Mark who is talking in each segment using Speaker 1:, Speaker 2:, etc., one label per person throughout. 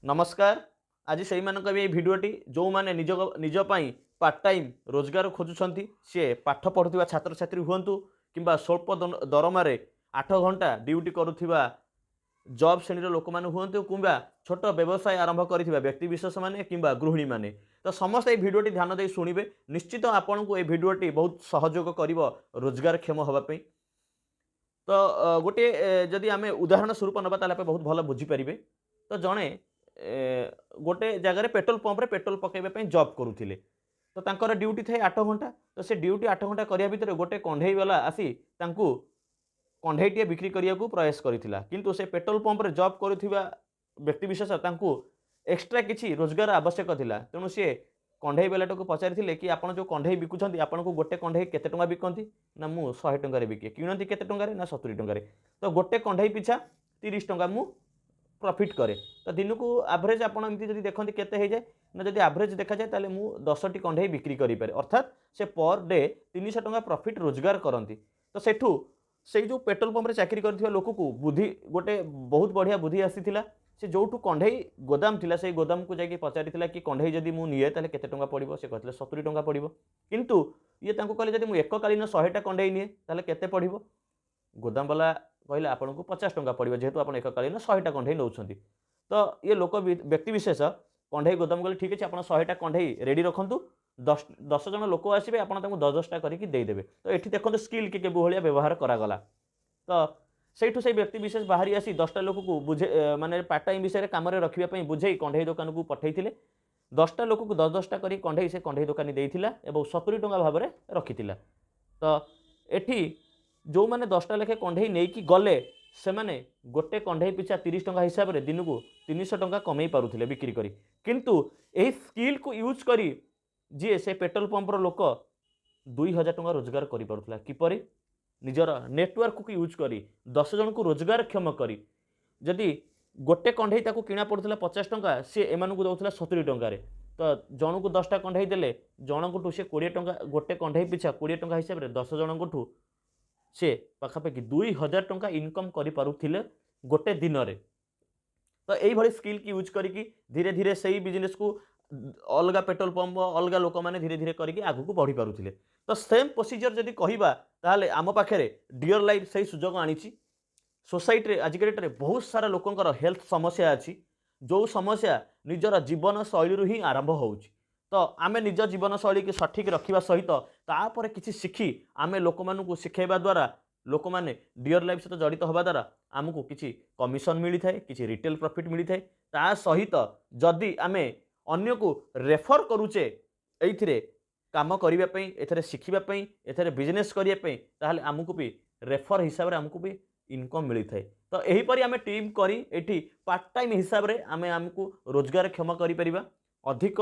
Speaker 1: नमस्कार। आज से भिडटी जो मैंने निज पार्ट टाइम रोजगार खोजुंट सी पाठ पढ़ुवा छात्र छात्री हूँ कि स्वल्प दरमार 8 घंटा ड्यूटी करुवा जॉब श्रेणी लोक मैंने हूँ कि छोट व्यवसाय आरंभ कर व्यक्ति विशेष मैंने कि गृहिणी मैंने तो समस्त ये भिडटी ध्यान दे शुणे निश्चित आपन को ये भिडटी बहुत सहयोग कर रोजगार क्षम हाँपाई। तो गोटे जदि आम उदाहरण स्वरूप नवा ताल बहुत भल बुझीपारे। तो जड़े गोटे जगार पेट्रोल पंप्रे पेट्रोल पकड़ापी जॉब करुले तो तांकर ड्यूटी थाए 8 घंटा। तो से ड्यूटी 8 घंटा करने भितर गोटे कंढे वाला आसी कंढईटे बिक्री करने को प्रयास करथिला किंतु से पेट्रोल पंप्रे जॉब करुवा व्यक्ति विशेष एक्स्ट्रा किसी रोजगार आवश्यक थिला तेणु सी कंढई वाला को पचारि कि आप जो कंढई बिकुंट आपन को गोटे कंढई केते टंका बिकती ना मु 100 टंकार बिके किणती केते टंकार ना 70 टंकार। तो गोटे कंढई पिछा 30 टंका मु प्रॉफिट करे। तो दिन को एवरेज आपड़ी देखते केते जाए ना जब एवरेज देखा जाए ताले मु 10टी कंढई बिक्री करें अर्थात से पर डे 300 टंका प्रॉफिट रोजगार करती। तो सेठू से जो पेट्रोल पंप्रे चाकरी कर लोक को बुद्धि गोटे बहुत बढ़िया बुद्धि आसीला से जो कंढई गोदाम थिला से गोदाम को जाकि पचारि कि कंढई जदि मु निए ताले केते टंका पड़ो से कहते 70 टंका पड़ो किंतु ये कहले जदि मुझे एककालीन 100टा कंढई निए ताले केते पड़ो गोदाम वाला कहले आपन को 50 टंका पड़ो जेहेतु आप एककालीन 100टा कंढई नौ। तो ये लोक व्यक्ति विशेष कंढई गोदाम गले ठीक अच्छे आप 100टा कंढई रेडी रखु 10 जन लोक आसवे आप 10-10टा करके देदेवे। तो ये देखते स्किल के भाया व्यवहार करागला। तो सहीठू से व्यक्ति विशेष बाहरी आसी 10टा लोक को बुझे माने पार्ट टाइम विषय कम रखापी बुझे कंढई दुकान को पठे 10टा लोक को 10-10टा कर कंढई से कंढई दुकानी देता और 70 टंका भाव में रखी। तो एठी जो मैंने 10टा लेखे कंढई नहीं कि गले से मैंने गोटे कंढई पिछा 30 टंका हिसाब से दिन को 300 टंका कमई पारुथिले बिक्री करी किंतु यही स्किल को यूज करी जी से पेट्रोल पंपर लोक 2000 टंका रोजगार कर पारुथिला किपरि निजर नेटवर्क को यूज करी 10 जन को रोजगार क्षम करी जदि गोटे कंढई ताको किना पड़ुला 50 टंका सी एम को दौला 70 टंकार। तो जन को 10टा कंढई देले जनकठू से 20 टंका गोटे कंढई पिछा 20 टंका हिसाब से 10 जनकठू से पाखापाखि 2000 टंका इनकम करें गोटे दिन रे। तो यही स्किल की यूज करी धीरे धीरे से ही बिजनेस को अलग पेट्रोल पंप अलग लोक मैंने धीरे धीरे करके आगू को बढ़ी पारुथिले। तो सेम प्रोसीजर जदि कहबा ताहले आम पाखे डियर लाइफ से सुजोग आनी सोसाइटी आज के डेट में बहुत सारा लोकंकर हेल्थ समस्या अच्छी जो समस्या निजर जीवन शैली ही आरंभ होउची। तो आमे निज जीवन शैली की सठिक रखा सहित तापर किसी शिखी आमे लोक मानू शिखेबा द्वारा लोक मैंने डियर लाइफ सहित जड़ित हवा द्वारा आमको किसी कमिशन मिली थाए किसी रिटेल प्रॉफिट मिली थाए ता सहित जदि आमे अन्य को रेफर करुचे ये काम करने एथरे शिखापी एथरे बिजनेस करने ताहले आमको भी रेफर हिसाब से आमको भी इनकम मिली थाए। तो यहीपरि आमे टीम करी एठी पार्ट टाइम हिसाब से आमे आमको रोजगार क्षम करिपरिबा। अधिक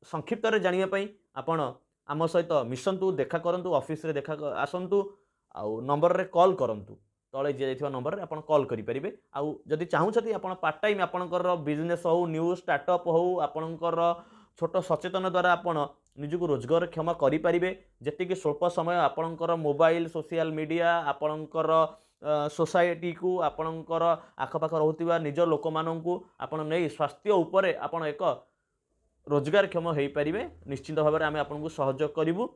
Speaker 1: संक्षिप्त जानापी आपण आम सहित मिशंतु देखा करंतु ऑफिस रे देखा आसंतु आउ नंबर रे कॉल करंतु तले दिया नंबर आप कॉल करेंगे। आउ जदि चाहूँगी आप पार्ट टाइम आपंकर बिजनेस हो न्यू स्टार्टअप हो आपंकर छोट सचेतन द्वारा आपण निजको रोजगार क्षम करेंगे जी स्वल्प समय आपंकर मोबाइल सोशल मीडिया आपंकर सोसाइटी को आपंकर आखपाख रोकवा निज लोक मानू आपण नहीं स्वास्थ्य उपरे आपण एक रोजगार क्षम हो पारे निश्चित भाव में आम आपको सहयोग करूँ।